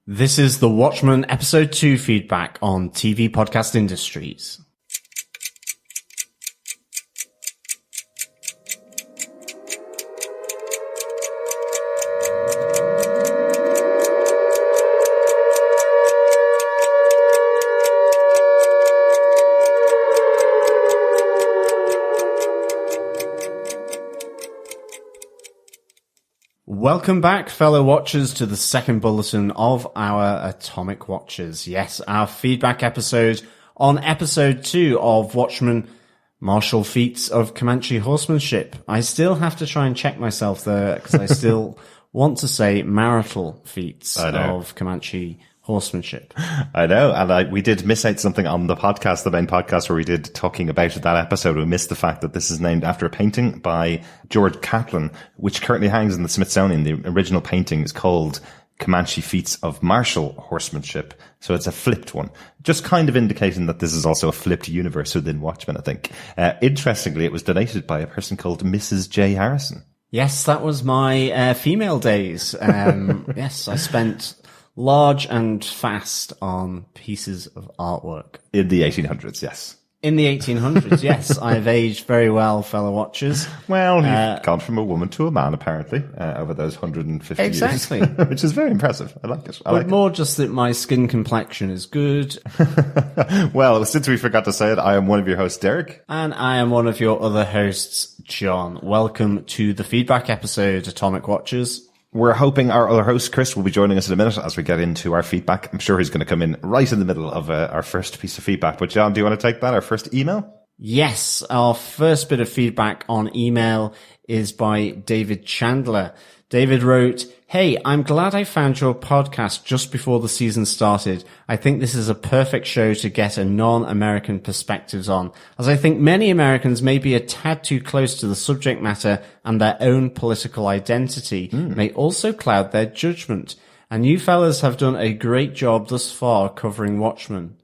This is the Watchmen Episode 2 feedback on TV podcast industries. Welcome back, fellow watchers, to the second bulletin of our Atomic Watchers. Yes, our feedback episode on episode 2 of Watchmen Martial Feats of Comanche Horsemanship. I still have to try and check myself there because I still want to say marital feats of Comanche horsemanship. I know, and we did miss out something on the podcast, the main podcast where we did talking about that episode. We missed the fact that this is named after a painting by George Catlin, which currently hangs in the Smithsonian. The original painting is called Comanche Feats of Martial Horsemanship, so it's a flipped one. Just kind of indicating that this is also a flipped universe within Watchmen, I think. Interestingly, it was donated by a person called Mrs. J. Harrison. Yes, that was my female days. Yes, I spent large and fast on pieces of artwork. In the 1800s, yes. In the 1800s, yes. I've aged very well, fellow watchers. Well, you've gone from a woman to a man, apparently, over those 150 years. Exactly. Which is very impressive. I like it. But more just that my skin complexion is good. Well, since we forgot to say it, I am one of your hosts, Derek. And I am one of your other hosts, John. Welcome to the feedback episode, Atomic Watchers. We're hoping our other host, Chris, will be joining us in a minute as we get into our feedback. I'm sure he's going to come in right in the middle of our first piece of feedback. But John, do you want to take that, our first email? Yes, our first bit of feedback on email is by David Chandler. David wrote, "Hey, I'm glad I found your podcast just before the season started. I think this is a perfect show to get a non-American perspectives on, as I think many Americans may be a tad too close to the subject matter and their own political identity may also cloud their judgment. And you fellas have done a great job thus far covering Watchmen.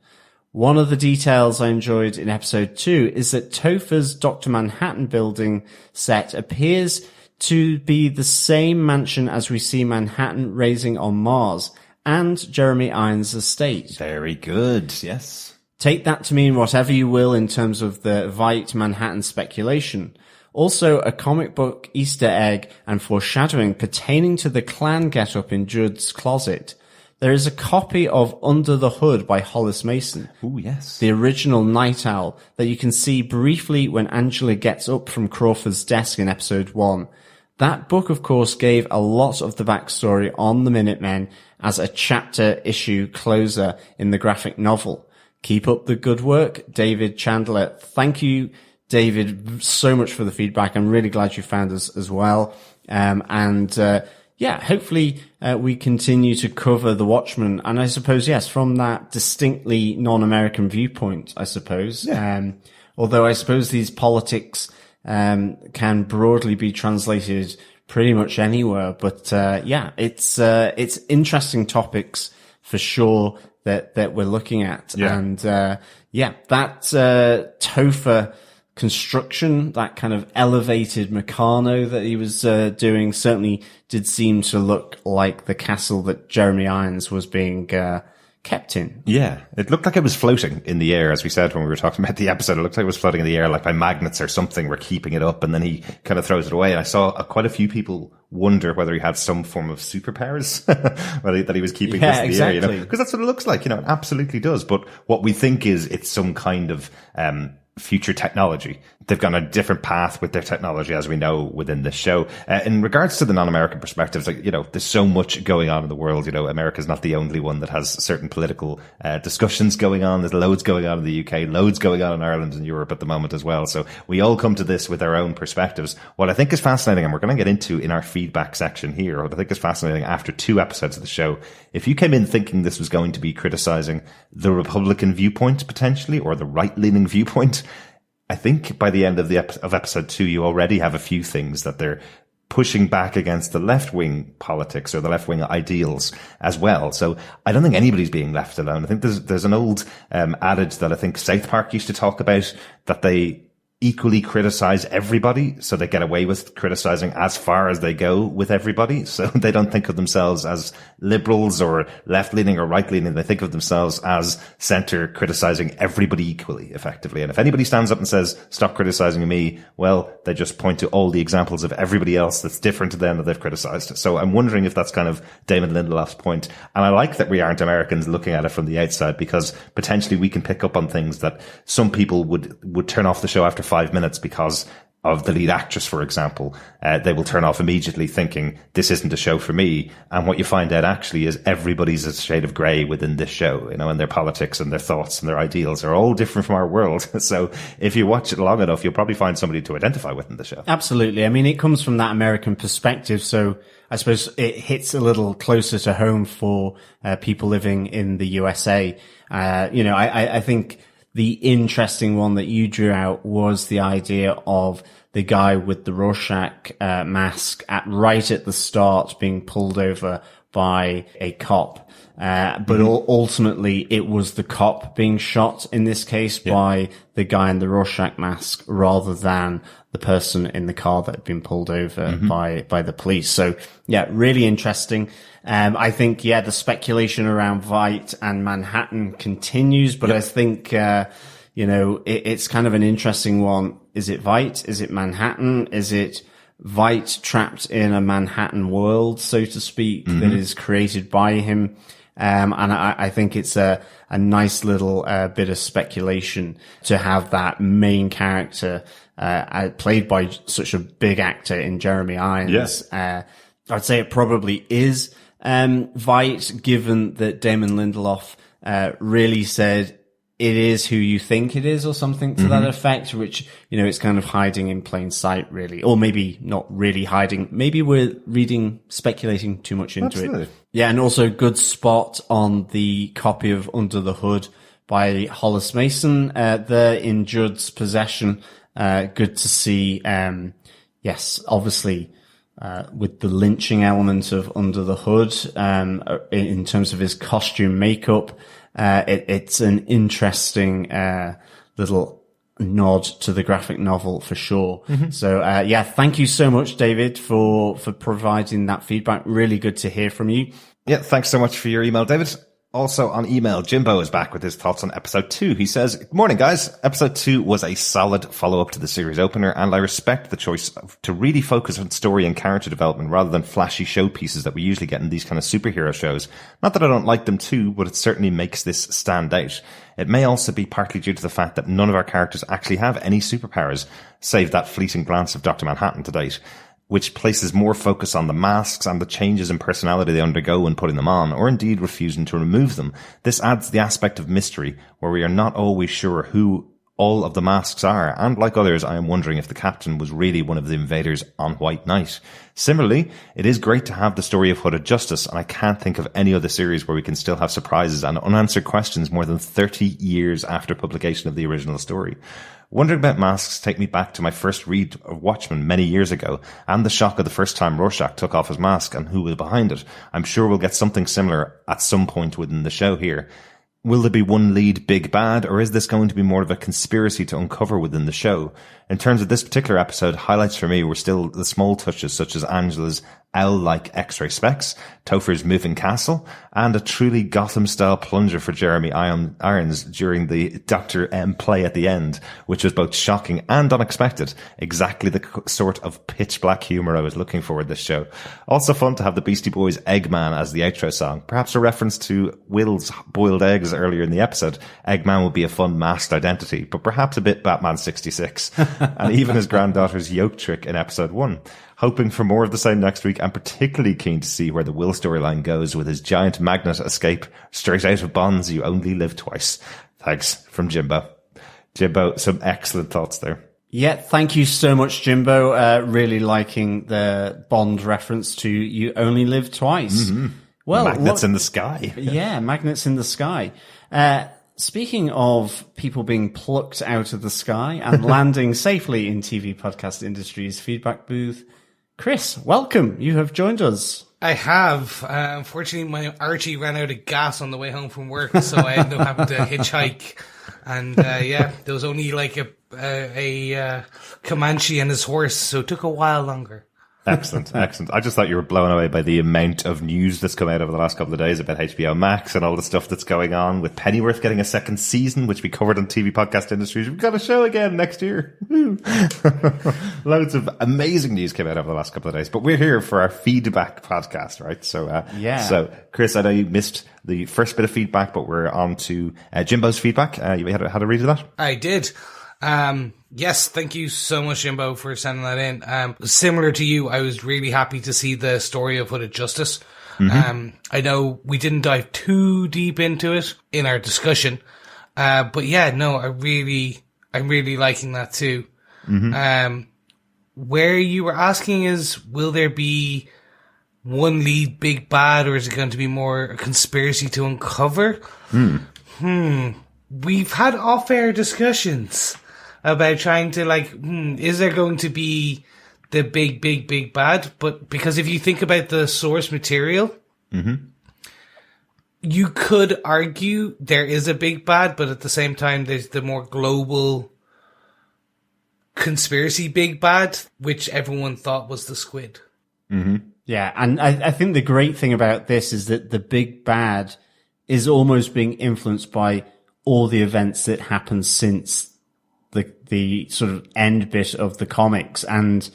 One of the details I enjoyed in episode 2 is that Topher's Dr. Manhattan building set appears to be the same mansion as we see Manhattan raising on Mars and Jeremy Irons' estate. Very good, yes. Take that to mean whatever you will in terms of the Veidt Manhattan speculation. Also, a comic book Easter egg and foreshadowing pertaining to the Klan get-up in Judd's closet. There is a copy of Under the Hood by Hollis Mason. Oh, yes. The original Night Owl that you can see briefly when Angela gets up from Crawford's desk in episode 1. That book, of course, gave a lot of the backstory on the Minutemen as a chapter issue closer in the graphic novel. Keep up the good work, David Chandler. Thank you, David, so much for the feedback. I'm really glad you found us as well. Hopefully we continue to cover the Watchmen. And I suppose, yes, from that distinctly non-American viewpoint, I suppose. Yeah. Although I suppose these politics can broadly be translated pretty much anywhere. But it's interesting topics for sure that we're looking at. Yeah. And that Topher construction, that kind of elevated Meccano that he was doing, certainly did seem to look like the castle that Jeremy Irons was being kept in. Yeah, it looked like it was floating in the air, as we said when we were talking about the episode. It looked like it was floating in the air, like by magnets or something were keeping it up, and then he kind of throws it away. And I saw quite a few people wonder whether he had some form of superpowers, that he was keeping this in the air, you know? Because that's what it looks like, you know, it absolutely does. But what we think is it's some kind of future technology. They've gone a different path with their technology, as we know, within this show. In regards to the non-American perspectives, like, you know, there's so much going on in the world. You know, America's not the only one that has certain political discussions going on. There's loads going on in the UK, loads going on in Ireland and Europe at the moment as well. So we all come to this with our own perspectives. What I think is fascinating, and we're going to get into in our feedback section here, what I think is fascinating after 2 episodes of the show, if you came in thinking this was going to be criticizing the Republican viewpoint potentially, or the right-leaning viewpoint, I think by the end of episode 2, you already have a few things that they're pushing back against the left-wing politics or the left-wing ideals as well. So I don't think anybody's being left alone. I think there's an old adage that I think South Park used to talk about, that they equally criticize everybody, so they get away with criticizing as far as they go with everybody. So they don't think of themselves as liberals or left-leaning or right-leaning. They think of themselves as center, criticizing everybody equally, effectively. And if anybody stands up and says, stop criticizing me, well, they just point to all the examples of everybody else that's different to them that they've criticized. So I'm wondering if that's kind of Damon Lindelof's point. And I like that we aren't Americans looking at it from the outside, because potentially we can pick up on things that some people would turn off the show after 5 minutes because of the lead actress, for example. They will turn off immediately thinking, this isn't a show for me. And what you find out actually is everybody's a shade of grey within this show, and their politics and their thoughts and their ideals are all different from our world. So if you watch it long enough, you'll probably find somebody to identify with in the show. Absolutely. I mean, it comes from that American perspective. So I suppose it hits a little closer to home for people living in the USA. I think the interesting one that you drew out was the idea of the guy with the Rorschach mask right at the start being pulled over by a cop. But ultimately it was the cop being shot in this case by the guy in the Rorschach mask rather than the person in the car that had been pulled over by the police. So yeah, really interesting. I think, the speculation around Veidt and Manhattan continues, but I think, it's kind of an interesting one. Is it Veidt? Is it Manhattan? Is it Veidt trapped in a Manhattan world, so to speak, that is created by him? And I think it's a nice little bit of speculation to have that main character played by such a big actor in Jeremy Irons. I'd say it probably is Veidt, given that Damon Lindelof really said it is who you think it is, or something to that effect, which, it's kind of hiding in plain sight, really. Or maybe not really hiding. Maybe we're speculating too much into it. Yeah, and also good spot on the copy of Under the Hood by Hollis Mason, there in Judd's possession. Good to see, obviously, with the lynching element of Under the Hood, in terms of his costume makeup. It's an interesting little nod to the graphic novel for sure. So thank you so much, David, for providing that feedback. Really good to hear from you. Yeah, thanks so much for your email, David. Also on email, Jimbo is back with his thoughts on episode 2. He says, good morning, guys. Episode 2 was a solid follow-up to the series opener, and I respect the choice to really focus on story and character development rather than flashy showpieces that we usually get in these kind of superhero shows. Not that I don't like them too, but it certainly makes this stand out. It may also be partly due to the fact that none of our characters actually have any superpowers, save that fleeting glance of Dr. Manhattan to date, which places more focus on the masks and the changes in personality they undergo when putting them on, or indeed refusing to remove them. This adds the aspect of mystery, where we are not always sure who all of the masks are, and like others, I am wondering if the captain was really one of the invaders on White Knight. Similarly, it is great to have the story of Hooded Justice, and I can't think of any other series where we can still have surprises and unanswered questions more than 30 years after publication of the original story. Wondering about masks take me back to my first read of Watchmen many years ago, and the shock of the first time Rorschach took off his mask and who was behind it. I'm sure we'll get something similar at some point within the show here. Will there be one lead big bad, or is this going to be more of a conspiracy to uncover within the show? In terms of this particular episode, highlights for me were still the small touches such as Angela's owl-like X-ray specs, Topher's moving castle, and a truly Gotham-style plunger for Jeremy Irons during the Dr. M play at the end, which was both shocking and unexpected. Exactly the sort of pitch-black humour I was looking for in this show. Also fun to have the Beastie Boys' Eggman as the outro song, perhaps a reference to Will's boiled eggs earlier in the episode. Eggman would be a fun masked identity, but perhaps a bit Batman 66. And even his granddaughter's yoke trick in episode 1. Hoping for more of the same next week. I'm particularly keen to see where the Will storyline goes with his giant magnet escape straight out of Bond's You Only Live Twice. Thanks from Jimbo. Jimbo, some excellent thoughts there. Yeah, thank you so much, Jimbo. Really liking the Bond reference to You Only Live Twice. Well, magnets in the sky. Yeah, magnets in the sky. Speaking of people being plucked out of the sky and landing safely in TV podcast industry's feedback booth, Chris, welcome. You have joined us. I have. Unfortunately, my Archie ran out of gas on the way home from work, so I ended up having to hitchhike And there was only like a Comanche and his horse, so it took a while longer. Excellent. I just thought you were blown away by the amount of news that's come out over the last couple of days about HBO Max and all the stuff that's going on with Pennyworth getting a second season, which we covered on TV Podcast Industries. We've got a show again next year. Loads of amazing news came out over the last couple of days, but we're here for our feedback podcast, right? So, So, Chris, I know you missed the first bit of feedback, but we're on to Jimbo's feedback. You had a read of that? I did. Yes, thank you so much, Jimbo, for sending that in. Similar to you, I was really happy to see the story of Hooded Justice. I know we didn't dive too deep into it in our discussion, but yeah, no, I'm really liking that too. Where you were asking is, will there be one lead big bad, or is it going to be more a conspiracy to uncover? We've had off-air discussions about trying to is there going to be the big bad? But because if you think about the source material, you could argue there is a big bad, but at the same time, there's the more global conspiracy big bad, which everyone thought was the squid. Yeah, and I think the great thing about this is that the big bad is almost being influenced by all the events that happened since the sort of end bit of the comics. And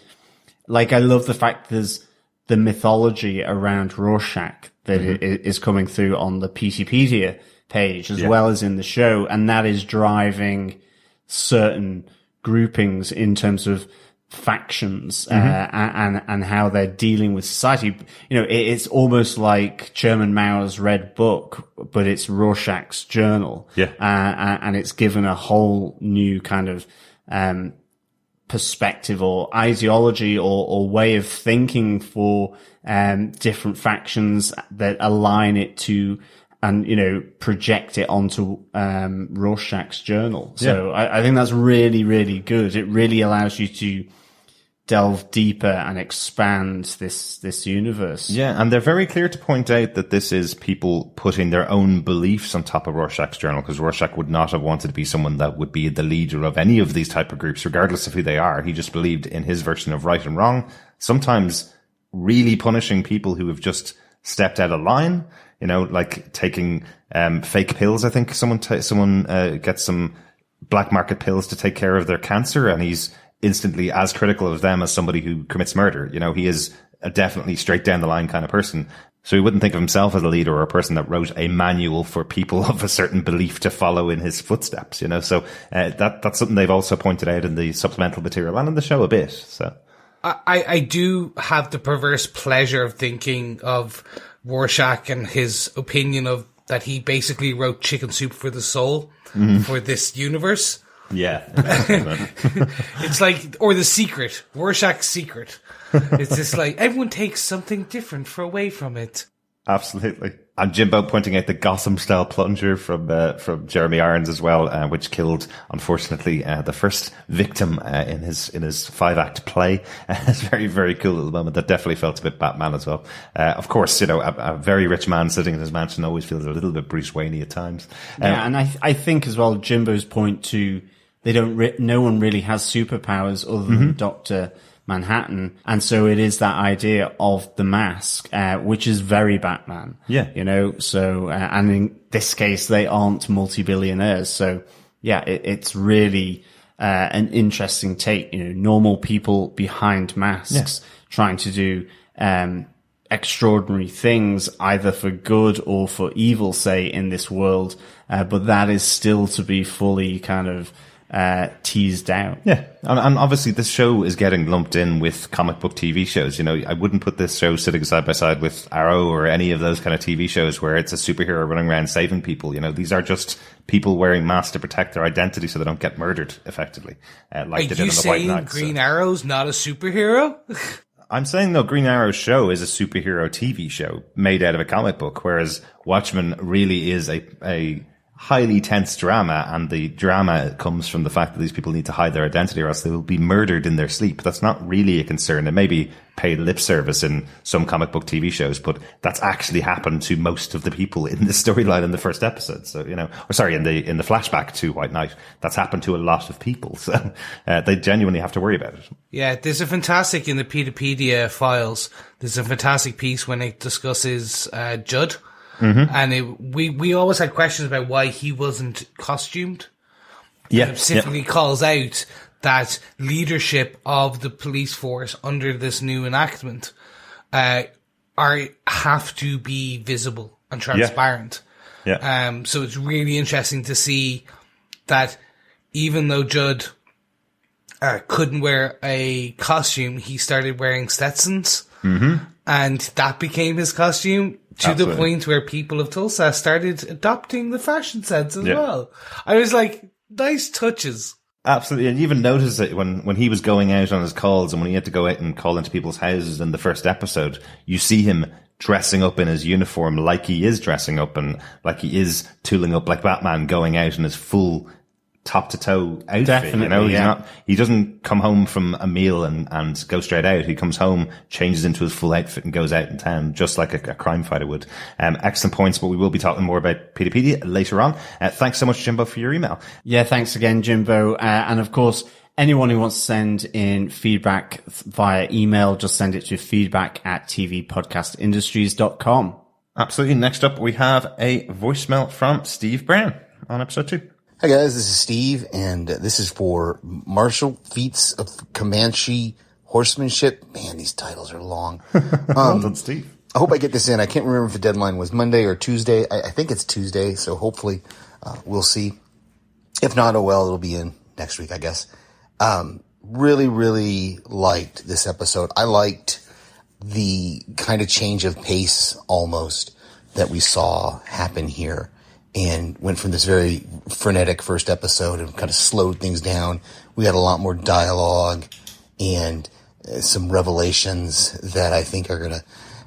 I love the fact there's the mythology around Rorschach that is coming through on the PCpedia page as well as in the show. And that is driving certain groupings in terms of factions, and how they're dealing with society. It's almost like Chairman Mao's Red Book, but it's Rorschach's journal. And it's given a whole new kind of, perspective or ideology or way of thinking for, different factions that align it to, and, project it onto, Rorschach's journal. So I think that's really, really good. It really allows you to delve deeper and expand this universe. Yeah, and they're very clear to point out that this is people putting their own beliefs on top of Rorschach's journal, because Rorschach would not have wanted to be someone that would be the leader of any of these type of groups, regardless of who they are. He just believed in his version of right and wrong, sometimes really punishing people who have just stepped out of line, like taking fake pills. I think someone gets some black market pills to take care of their cancer, and he's instantly as critical of them as somebody who commits murder. He is a definitely straight down the line kind of person. So he wouldn't think of himself as a leader or a person that wrote a manual for people of a certain belief to follow in his footsteps, So that's something they've also pointed out in the supplemental material and in the show a bit. So I do have the perverse pleasure of thinking of Rorschach and his opinion of that he basically wrote Chicken Soup for the Soul for this universe. Yeah. It's or The Secret, Rorschach's Secret. It's just everyone takes something different away from it. Absolutely. And Jimbo pointing out the Gotham style plunger from Jeremy Irons as well, which killed, unfortunately, the first victim, in his 5-act play. It's very, very cool at the moment. That definitely felt a bit Batman as well. Of course, a very rich man sitting in his mansion always feels a little bit Bruce Wayne-y at times. And I think as well, Jimbo's point to, no one really has superpowers other than Dr. Manhattan. And so it is that idea of the mask, which is very Batman. Yeah. So, and in this case, they aren't multi-billionaires. So yeah, it's really, an interesting take, normal people behind masks trying to do, extraordinary things, either for good or for evil, say, in this world. But that is still to be fully kind of, teased out. Yeah. And obviously this show is getting lumped in with comic book TV shows. I wouldn't put this show sitting side by side with Arrow or any of those kind of TV shows where it's a superhero running around saving people. These are just people wearing masks to protect their identity so they don't get murdered effectively. Like they did in the White Knight. Green Arrow's not a superhero? I'm saying, though, Green Arrow's show is a superhero TV show made out of a comic book, whereas Watchmen really is a highly tense drama, and the drama comes from the fact that these people need to hide their identity or else they will be murdered in their sleep. That's not really a concern. It may be paid lip service in some comic book TV shows, but that's actually happened to most of the people in the storyline in the first episode. So, in the flashback to White Knight, that's happened to a lot of people. So they genuinely have to worry about it. Yeah, there's a fantastic, in the Pedopedia files, there's a fantastic piece when it discusses Judd. Mm-hmm. And we always had questions about why he wasn't costumed. Yeah. And it specifically calls out that leadership of the police force under this new enactment have to be visible and transparent. Yeah. So it's really interesting to see that even though Judd couldn't wear a costume, he started wearing Stetsons. Mm-hmm. And that became his costume to Absolutely. The point where people of Tulsa started adopting the fashion sense as well. I was like, nice touches. Absolutely. And you even notice it when he was going out on his calls and when he had to go out and call into people's houses in the first episode, you see him dressing up in his uniform like he is dressing up and like he is tooling up like Batman, going out in his full top to toe outfit. Definitely, he doesn't come home from a meal and go straight out. He comes home, changes into his full outfit and goes out in town just like a crime fighter would. Excellent points, but we will be talking more about Pedopedia later on. Thanks so much, Jimbo, for your email. Yeah, thanks again, Jimbo. And of course, anyone who wants to send in feedback via email, just send it to feedback@tvpodcastindustries.com. Absolutely. Next up, we have a voicemail from Steve Brown on episode 2. Hi guys, this is Steve, and this is for Marshall Feats of Comanche Horsemanship. Man, these titles are long. Well done, Steve. I hope I get this in. I can't remember if the deadline was Monday or Tuesday. I think it's Tuesday, so hopefully we'll see. If not, oh well, it'll be in next week, I guess. Really, really liked this episode. I liked the kind of change of pace almost that we saw happen here. And went from this very frenetic first episode and kind of slowed things down. We had a lot more dialogue and some revelations that I think are going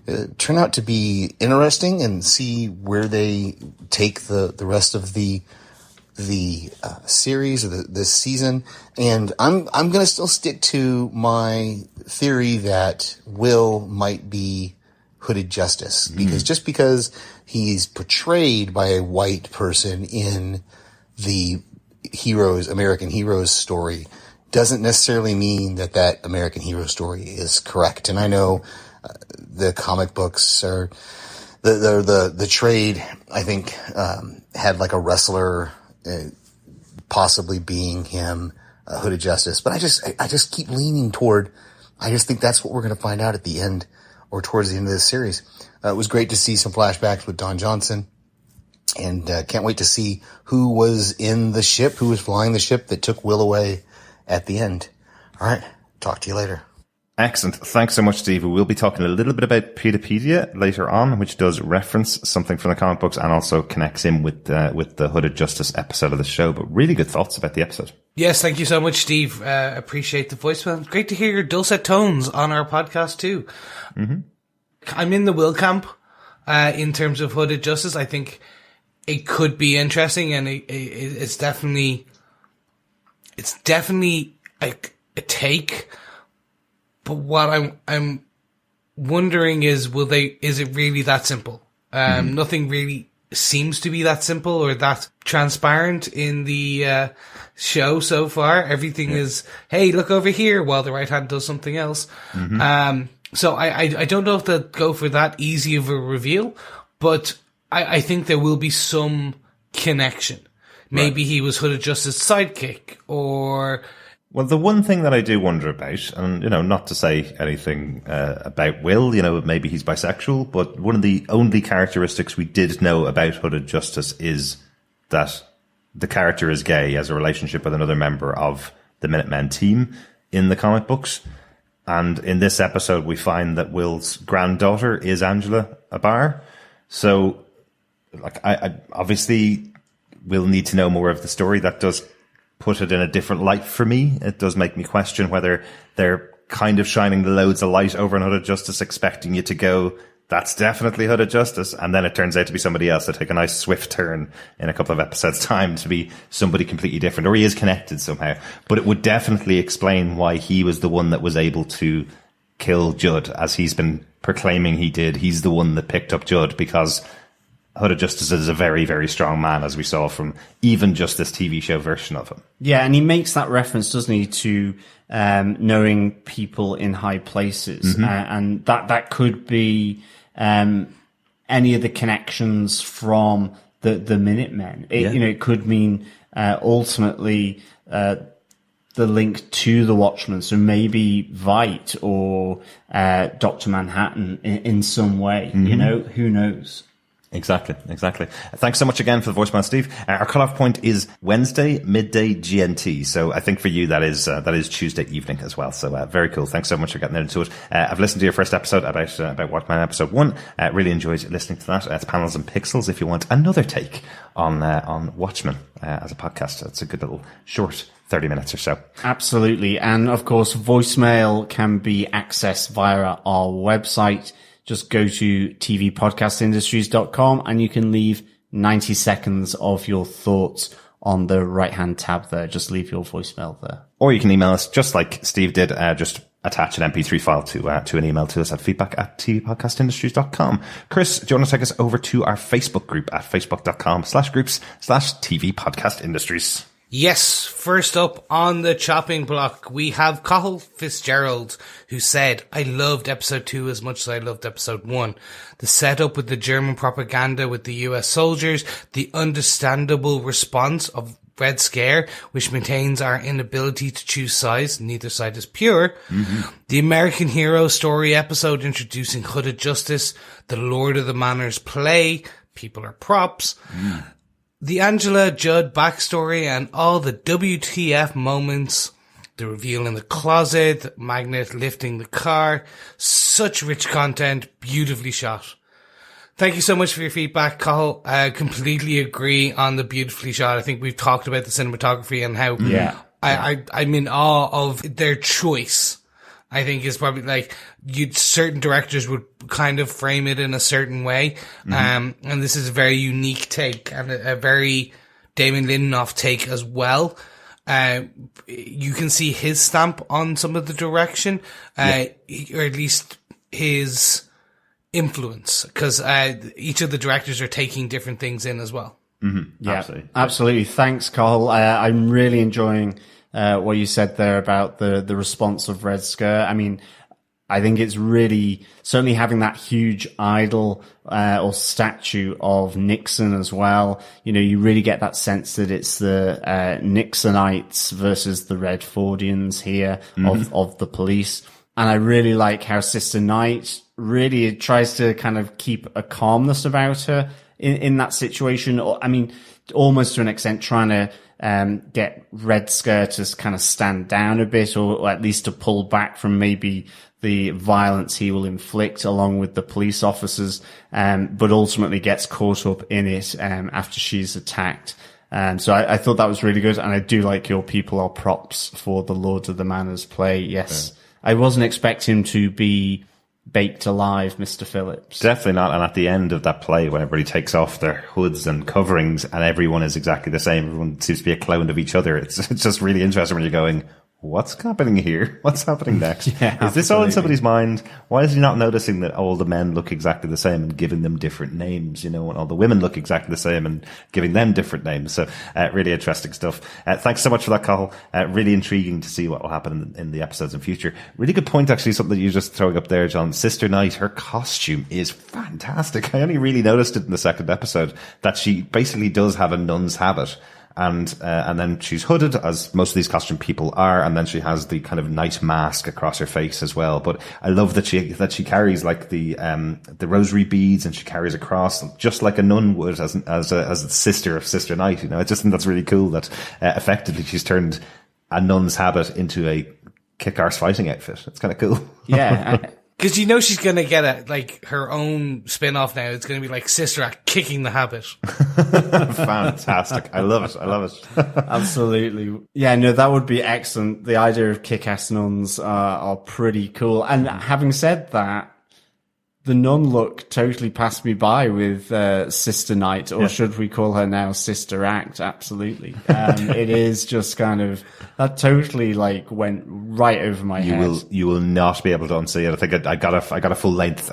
to turn out to be interesting, and see where they take the rest of the series or this season. And I'm going to still stick to my theory that Will might be Hooded Justice, because just because he's portrayed by a white person in the American Heroes story doesn't necessarily mean that American Hero story is correct. And I know the comic books are the trade, I think, had like a wrestler possibly being him, Hooded Justice. But I just keep leaning toward, I just think that's what we're going to find out at the end, or towards the end of this series. It was great to see some flashbacks with Don Johnson, and can't wait to see who was in the ship, who was flying the ship that took Will away at the end. All right, talk to you later. Excellent. Thanks so much, Steve. We'll be talking a little bit about Pedopedia later on, which does reference something from the comic books and also connects in with the Hooded Justice episode of the show. But really good thoughts about the episode. Yes, thank you so much, Steve. Appreciate the voicemail. Great to hear your dulcet tones on our podcast too. Mm-hmm. I'm in the Will camp in terms of Hooded Justice. I think it could be interesting, and it's definitely a take. But what I'm wondering is, is it really that simple? Nothing really seems to be that simple or that transparent in the show so far. Everything is, hey, look over here, while the right hand does something else. Mm-hmm. So I don't know if they'll go for that easy of a reveal, but I think there will be some connection. Maybe he was Hooded Justice's sidekick, or... Well, the one thing that I do wonder about, and, not to say anything about Will, maybe he's bisexual, but one of the only characteristics we did know about Hooded Justice is that the character is gay, has a relationship with another member of the Minutemen team in the comic books. And in this episode, we find that Will's granddaughter is Angela Abar. So, I obviously will need to know more of the story. That does put it in a different light for me. It does make me question whether they're kind of shining loads of light over on Hooded Justice, expecting you to go, that's definitely Hooded Justice. And then it turns out to be somebody else. They take a nice swift turn in a couple of episodes' time to be somebody completely different, or he is connected somehow. But it would definitely explain why he was the one that was able to kill Judd, as he's been proclaiming he did. He's the one that picked up Judd, because Hooded Justice is a very, very strong man, as we saw from even just this TV show version of him. Yeah, and he makes that reference, doesn't he, to knowing people in high places. And that could be any of the connections from the Minutemen. It could mean ultimately the link to the Watchmen. So maybe Veidt or Dr. Manhattan in some way. Who knows? Exactly. Thanks so much again for the voicemail, Steve. Our cutoff point is Wednesday, midday GMT. So I think for you, that is Tuesday evening as well. So very cool. Thanks so much for getting into it. I've listened to your first episode about Watchmen episode 1. Really enjoyed listening to that. It's Panels and Pixels. If you want another take on Watchmen as a podcast, it's a good little short 30 minutes or so. Absolutely. And of course, voicemail can be accessed via our website. Just go to tvpodcastindustries.com and you can leave 90 seconds of your thoughts on the right-hand tab there. Just leave your voicemail there. Or you can email us just like Steve did. Just attach an MP3 file to an email to us at feedback@tvpodcastindustries.com. Chris, do you want to take us over to our Facebook group at facebook.com/groups/tvpodcastindustries? Yes, first up on the chopping block, we have Cathal Fitzgerald, who said, I loved episode 2 as much as I loved episode 1. The setup with the German propaganda with the US soldiers, the understandable response of Red Scare, which maintains our inability to choose sides, neither side is pure. The American Hero story episode introducing Hooded Justice, the Lord of the Manor's play, people are props. The Angela Judd backstory and all the WTF moments, the reveal in the closet, Magnet lifting the car, such rich content, beautifully shot. Thank you so much for your feedback, Cathal. I completely agree on the beautifully shot. I think we've talked about the cinematography and how I'm in awe of their choice. I think is probably like certain directors would kind of frame it in a certain way. And this is a very unique take and a very Damon Lindelof take as well. You can see his stamp on some of the direction, or at least his influence, because each of the directors are taking different things in as well. Yeah, absolutely. Thanks, Cathal. I'm really enjoying what you said there about the response of Red Scare. I mean, I think it's really certainly having that huge idol or statue of Nixon as well. You really get that sense that it's the Nixonites versus the Redfordians here of the police. And I really like how Sister Knight really tries to kind of keep a calmness about her in that situation. I mean, almost to an extent trying to get Red Scare to kind of stand down a bit, or at least to pull back from maybe the violence he will inflict along with the police officers, but ultimately gets caught up in it after she's attacked. So I thought that was really good, and I do like your people are props for the Lord of the Manor's play. Yes. Yeah. I wasn't expecting him to be baked alive, Mr. Phillips. Definitely not. And at the end of that play, when everybody takes off their hoods and coverings and everyone is exactly the same, everyone seems to be a clone of each other. It's just really interesting when you're going, what's happening here? What's happening next? Is this all in somebody's mind? Why is he not noticing that all the men look exactly the same and giving them different names, and all the women look exactly the same and giving them different names? So, really interesting stuff. Thanks so much for that, Cathal. Really intriguing to see what will happen in the episodes in future. Really good point, actually, something that you're just throwing up there, John. Sister Knight, her costume is fantastic. I only really noticed it in the second episode that she basically does have a nun's habit. And then she's hooded, as most of these costume people are, and then she has the kind of night mask across her face as well. But I love that she carries like the rosary beads, and she carries a cross just like a nun would as a sister of Sister Knight. I just think that's really cool that effectively she's turned a nun's habit into a kick-arse fighting outfit. It's kind of cool. Yeah. Because she's going to get her own spin-off now. It's going to be like Sister Act kicking the habit. Fantastic. I love it. Absolutely. Yeah, no, that would be excellent. The idea of kick-ass nuns are pretty cool. And having said that, the nun look totally passed me by with Sister Night, or should we call her now Sister Act? Absolutely. It is just kind of, that totally like went right over my head. You will not be able to unsee it. I think I got a full length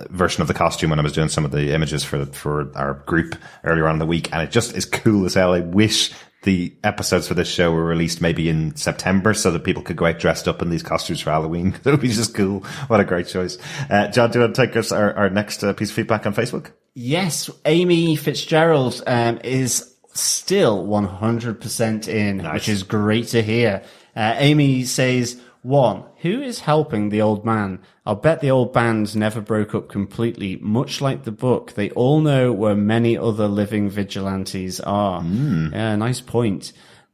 version of the costume when I was doing some of the images for our group earlier on in the week, and it just is cool as hell. I wish the episodes for this show were released maybe in September so that people could go out dressed up in these costumes for Halloween. It would be just cool. What a great choice. John, do you want to take us our next piece of feedback on Facebook? Yes, Amy Fitzgerald is still 100% in, nice. Which is great to hear. Amy says, 1. Who is helping the old man? I'll bet the old band never broke up completely. Much like the book, they all know where many other living vigilantes are. Nice point.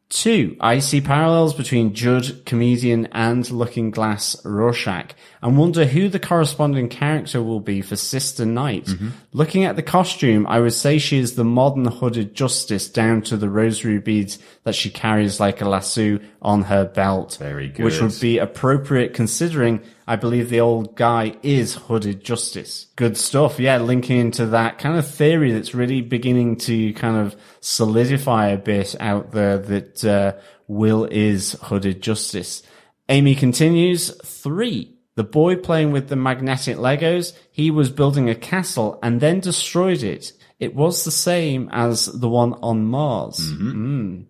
2. I see parallels between Judd, comedian, and Looking Glass Rorschach, and wonder who the corresponding character will be for Sister Night. Looking at the costume, I would say she is the modern hooded justice down to the rosary beads that she carries like a lasso on her belt. Very good. Which would be appropriate considering I believe the old guy is hooded justice. Good stuff. Yeah, linking into that kind of theory that's really beginning to kind of solidify a bit out there that Will is hooded justice. Amy continues, 3. The boy playing with the magnetic Legos, he was building a castle and then destroyed it. It was the same as the one on Mars. And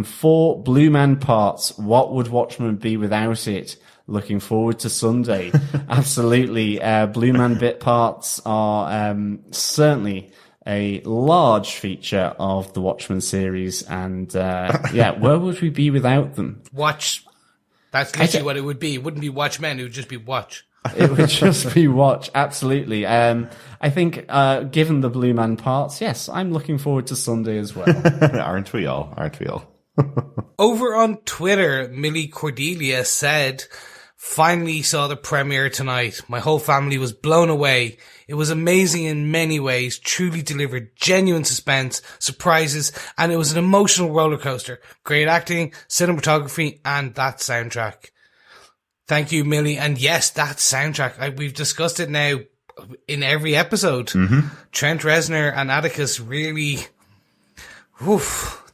4, Blue Man parts. What would Watchmen be without it? Looking forward to Sunday. Absolutely. Blue Man bit parts are certainly a large feature of the Watchmen series. And where would we be without them? Watch. That's literally what it would be. It wouldn't be Watchmen. It would just be Watch. It would just be Watch. Absolutely. I think, given the Blue Man parts, yes, I'm looking forward to Sunday as well. Aren't we all? Over on Twitter, Millie Cordelia said, finally saw the premiere tonight. My whole family was blown away. It was amazing in many ways, truly delivered genuine suspense, surprises, and it was an emotional roller coaster. Great acting, cinematography, and that soundtrack. Thank you, Millie. And yes, that soundtrack, we've discussed it now in every episode. Trent Reznor and Atticus really,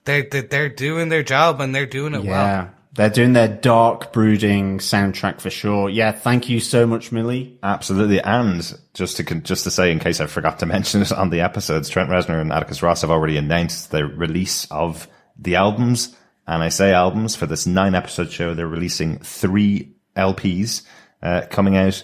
they're doing their job and they're doing it well. They're doing their dark, brooding soundtrack for sure. Yeah, thank you so much, Millie. Absolutely. And just to say, in case I forgot to mention it on the episodes, Trent Reznor and Atticus Ross have already announced the release of the albums. And I say albums, for this 9-episode show, they're releasing 3 LPs coming out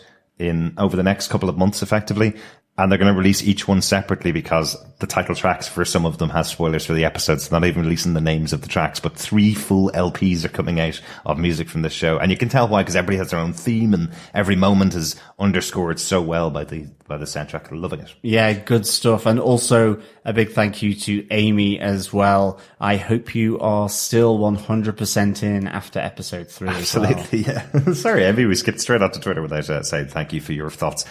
over the next couple of months, effectively. And they're going to release each one separately because the title tracks for some of them has spoilers for the episodes. They're not even releasing the names of the tracks, but 3 full LPs are coming out of music from this show. And you can tell why, because everybody has their own theme and every moment is underscored so well by the soundtrack. Loving it. Yeah, good stuff. And also a big thank you to Amy as well. I hope you are still 100% in after episode 3 Absolutely, as well. Yeah. Sorry, Amy, we skipped straight onto Twitter without saying thank you for your thoughts.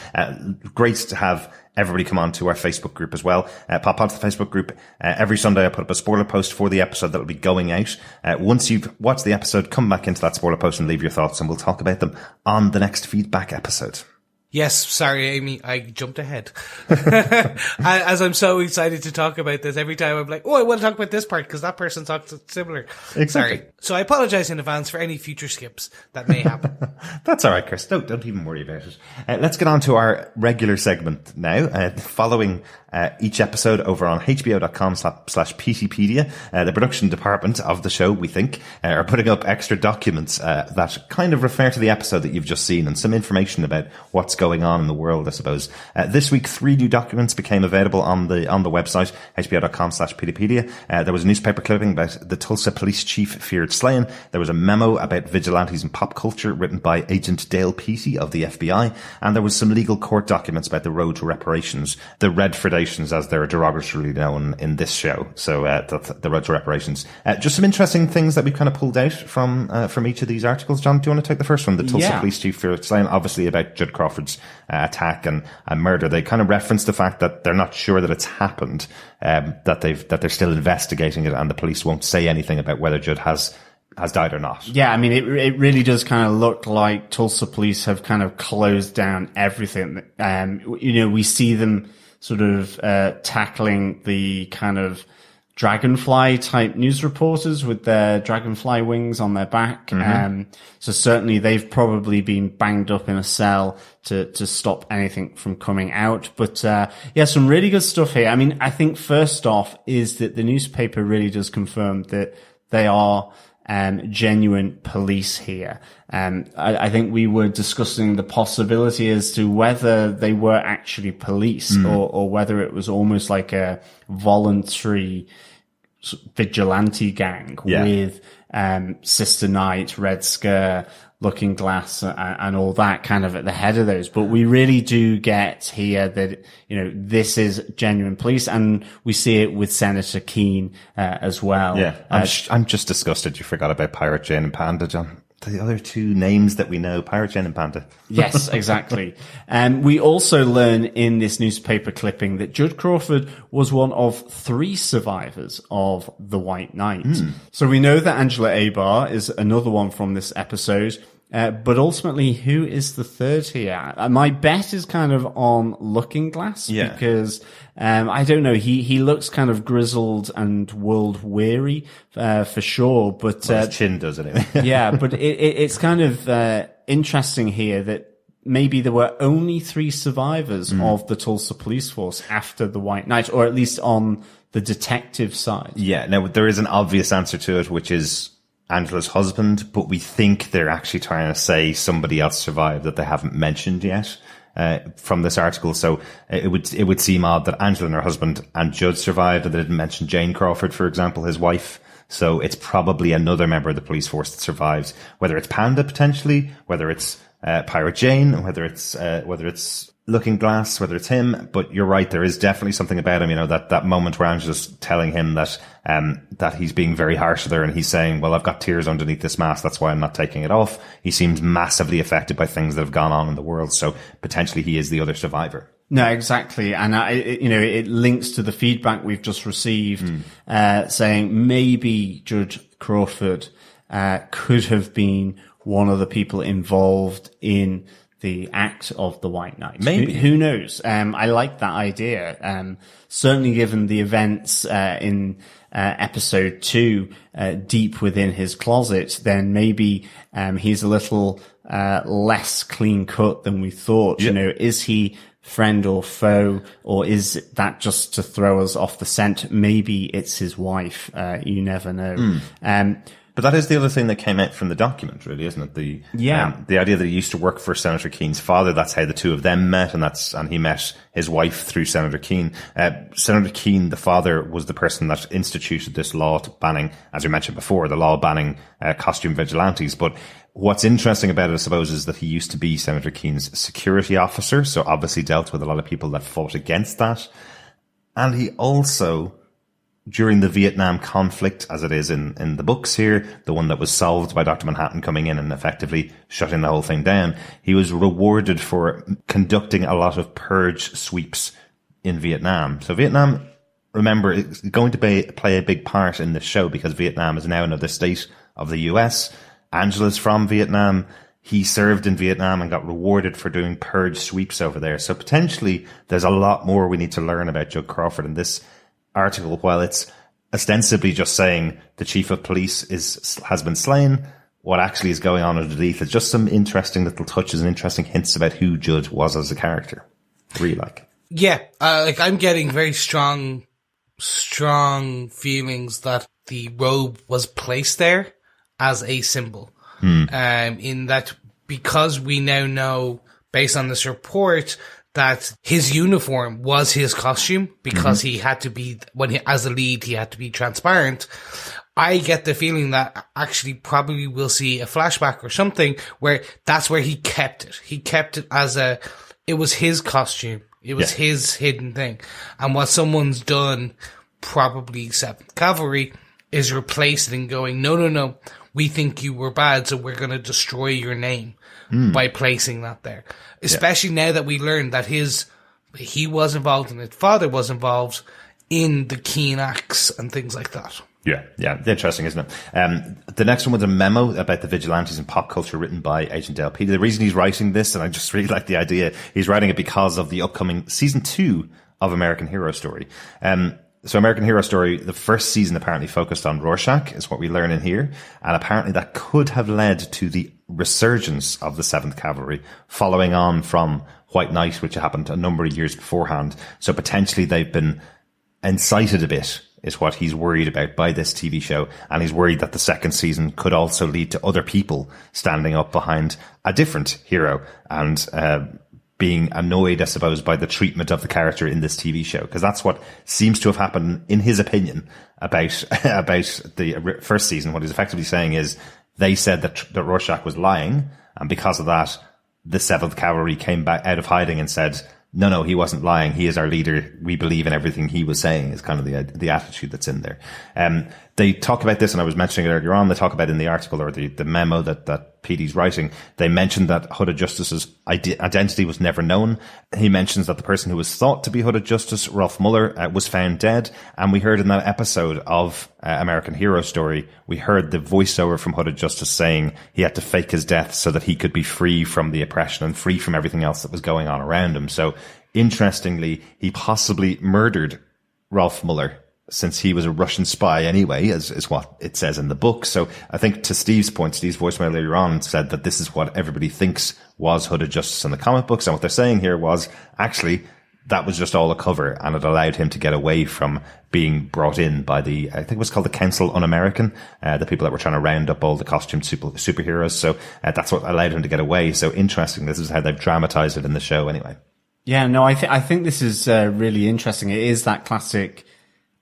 Great to have everybody come on to our Facebook group as well. Pop onto the Facebook group. Every Sunday I put up a spoiler post for the episode that will be going out. Once you've watched the episode, come back into that spoiler post and leave your thoughts and we'll talk about them on the next feedback episode. Yes, sorry, Amy, I jumped ahead. As I'm so excited to talk about this, every time I'm like, I want to talk about this part because that person talked similar. Exactly. Sorry. So I apologize in advance for any future skips that may happen. That's all right, Chris. Don't even worry about it. Let's get on to our regular segment now. Following each episode over on hbo.com/PTpedia, the production department of the show, we think, are putting up extra documents that kind of refer to the episode that you've just seen and some information about what's going on in the world, I suppose. This week, 3 new documents became available on the website, hbo.com/PTpedia. There was a newspaper clipping about the Tulsa police chief feared slaying. There was a memo about vigilantes and pop culture written by Agent Dale Peaty of the FBI. And there was some legal court documents about the road to reparations, the Redfordations, as they're derogatorily known in this show. So that's the road to reparations. Just some interesting things that we kind of pulled out from each of these articles. John, do you want to take the first one? The Tulsa police chief feared slaying, obviously about Judd Crawford's attack and murder. They kind of reference the fact that they're not sure that it's happened, that they're still investigating it, and the police won't say anything about whether Judd has has died or not. Yeah, I mean, it really does kind of look like Tulsa police have kind of closed down everything. We see them sort of tackling the kind of dragonfly type news reporters with their dragonfly wings on their back. So certainly they've probably been banged up in a cell to stop anything from coming out. But some really good stuff here. I mean, I think first off is that the newspaper really does confirm that they are genuine police here. I think we were discussing the possibility as to whether they were actually police or whether it was almost like a voluntary vigilante gang with Sister Knight, Red Scare, Looking Glass, and all that kind of at the head of those. But we really do get here that, this is genuine police, and we see it with Senator Keene as well. Yeah, I'm just disgusted you forgot about Pirate Jane and Panda, John. The other two names that we know, Pirate Jane and Panda. Yes, exactly. We also learn in this newspaper clipping that Judd Crawford was one of 3 survivors of the White Knight. So we know that Angela Abar is another one from this episode. But ultimately, who is the third here? My bet is kind of on Looking Glass because, I don't know, he looks kind of grizzled and world weary, for sure, but, his chin does anyway. Yeah, but it's kind of, interesting here that maybe there were only 3 survivors of the Tulsa police force after the White Knight, or at least on the detective side. Yeah, now there is an obvious answer to it, which is Angela's husband, but we think they're actually trying to say somebody else survived that they haven't mentioned yet from this article. So it would seem odd that Angela and her husband and Judd survived, and they didn't mention Jane Crawford, for example, his wife. So it's probably another member of the police force that survives, whether it's Panda potentially, whether it's Pirate Jane, whether it's Looking Glass, whether it's him. But you're right, there is definitely something about him, that moment where Angela's telling him that he's being very harsh with her, and he's saying, well, I've got tears underneath this mask, that's why I'm not taking it off. He seems massively affected by things that have gone on in the world, so potentially he is the other survivor. No, exactly. And it links to the feedback we've just received, saying maybe Judd Crawford could have been one of the people involved in the act of the White Knight. Maybe. Who knows? I like that idea. Certainly given the events in episode 2 deep within his closet, then maybe he's a little less clean cut than we thought. Yep. Is he friend or foe, or is that just to throw us off the scent? Maybe it's his wife. You never know. But that is the other thing that came out from the document, really, isn't it? The idea that he used to work for Senator Keene's father. That's how the two of them met, and he met his wife through Senator Keene. Senator Keene, the father, was the person that instituted this law banning, as we mentioned before, the law banning costume vigilantes. But what's interesting about it, I suppose, is that he used to be Senator Keene's security officer, so obviously dealt with a lot of people that fought against that. And he also, during the Vietnam conflict, as it is in the books here, the one that was solved by Dr. Manhattan coming in and effectively shutting the whole thing down, he was rewarded for conducting a lot of purge sweeps in Vietnam. So Vietnam, remember, is going to play a big part in this show because Vietnam is now another state of the US. Angela's from Vietnam. He served in Vietnam and got rewarded for doing purge sweeps over there. So potentially there's a lot more we need to learn about Judd Crawford in this article. While it's ostensibly just saying the chief of police has been slain, what actually is going on underneath is just some interesting little touches and interesting hints about who Judd was as a character. Really like. Yeah, I'm getting very strong feelings that the robe was placed there as a symbol. In that, because we now know, based on this report, that his uniform was his costume, because he had to be, as the lead, he had to be transparent. I get the feeling that actually probably we'll see a flashback or something where that's where he kept it. He kept it it was his costume. It was his hidden thing. And what someone's done, probably 7th Cavalry, is replace it and going, no, we think you were bad, so we're going to destroy your name by placing that there. Especially now that we learned that he was involved and his father was involved in the Keene Acts and things like that. Yeah, interesting, isn't it? The next one was a memo about the vigilantes in pop culture written by Agent Dale Petey. The reason he's writing this, and I just really like the idea, he's writing it because of the upcoming season 2 of American Hero Story. So American Hero Story, the first season apparently focused on Rorschach, is what we learn in here. And apparently that could have led to the resurgence of the 7th Cavalry, following on from White Knight, which happened a number of years beforehand. So potentially they've been incited a bit, is what he's worried about by this TV show. And he's worried that the second season could also lead to other people standing up behind a different hero and being annoyed, I suppose, by the treatment of the character in this TV show. Because that's what seems to have happened, in his opinion, about the first season. What he's effectively saying is they said that Rorschach was lying. And because of that, the 7th Cavalry came back out of hiding and said, no, he wasn't lying. He is our leader. We believe in everything he was saying, is kind of the attitude that's in there. They talk about this, and I was mentioning it earlier on, they talk about in the article, or the memo that Petey's writing, they mentioned that Hooded Justice's identity was never known. He mentions that the person who was thought to be Hooded Justice, Rolf Muller, was found dead. And we heard in that episode of American Hero Story, we heard the voiceover from Hooded Justice saying he had to fake his death so that he could be free from the oppression and free from everything else that was going on around him. So interestingly, he possibly murdered Rolf Muller, since he was a Russian spy anyway, is what it says in the book. So I think, to Steve's point, Steve's voicemail earlier on said that this is what everybody thinks was Hooded Justice in the comic books. And what they're saying here was, actually, that was just all a cover, and it allowed him to get away from being brought in by I think it was called the Council Un-American, the people that were trying to round up all the costumed superheroes. So that's what allowed him to get away. So interesting. This is how they've dramatized it in the show anyway. Yeah, no, I think this is really interesting. It is that classic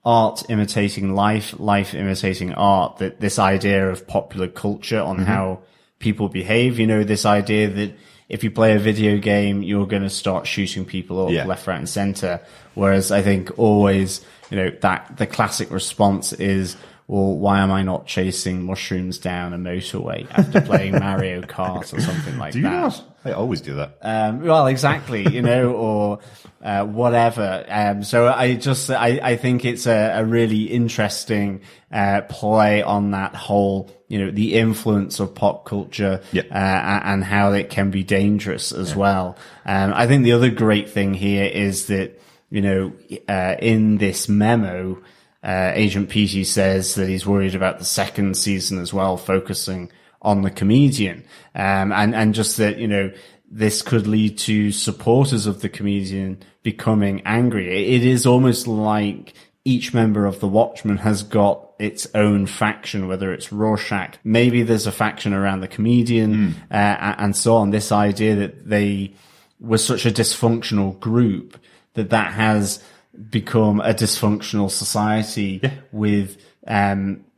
art imitating life imitating art, that this idea of popular culture on how people behave, this idea that if you play a video game, you're going to start shooting people up left, right and center. Whereas I think always, that the classic response is, well, why am I not chasing mushrooms down a motorway after playing Mario Kart or something like that? Do you not? I always do that. Well, exactly, or whatever. So I think it's a really interesting play on that whole, the influence of pop culture and how it can be dangerous as well. I think the other great thing here is that, in this memo, Agent Petey says that he's worried about the second season as well, focusing on the comedian. And just that, this could lead to supporters of the comedian becoming angry. It is almost like each member of the Watchmen has got its own faction, whether it's Rorschach, maybe there's a faction around the comedian, and so on. This idea that they were such a dysfunctional group that has become a dysfunctional society with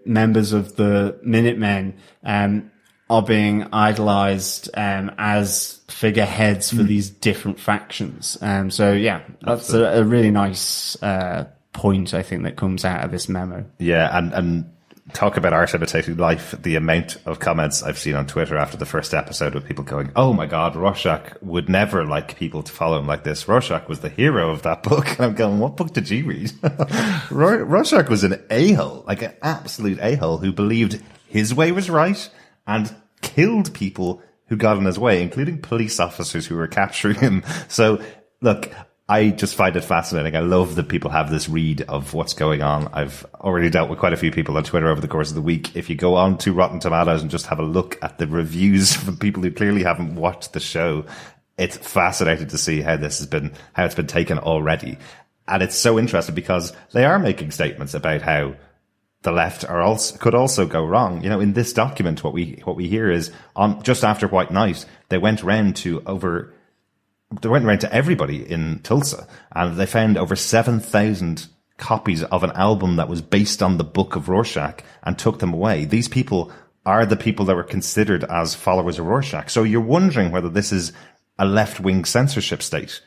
members of the Minutemen are being idolized as figureheads for these different factions. So that's a really nice point, I think, that comes out of this memo. Yeah, and talk about art imitating life. The amount of comments I've seen on Twitter after the first episode with people going, oh my God, Rorschach would never like people to follow him like this. Rorschach was the hero of that book. And I'm going, what book did you read? Rorschach was an a-hole, like an absolute a-hole who believed his way was right and killed people who got in his way, including police officers who were capturing him. So look, I just find it fascinating. I love that people have this read of what's going on. I've already dealt with quite a few people on Twitter over the course of the week. If you go on to Rotten Tomatoes and just have a look at the reviews from people who clearly haven't watched the show, it's fascinating to see how it's been taken already. And it's so interesting because they are making statements about how the left could also go wrong. In this document, what we hear is just after White Knight, they went around to everybody in Tulsa, and they found over 7,000 copies of an album that was based on the book of Rorschach and took them away. These people are the people that were considered as followers of Rorschach. So you're wondering whether this is a left-wing censorship state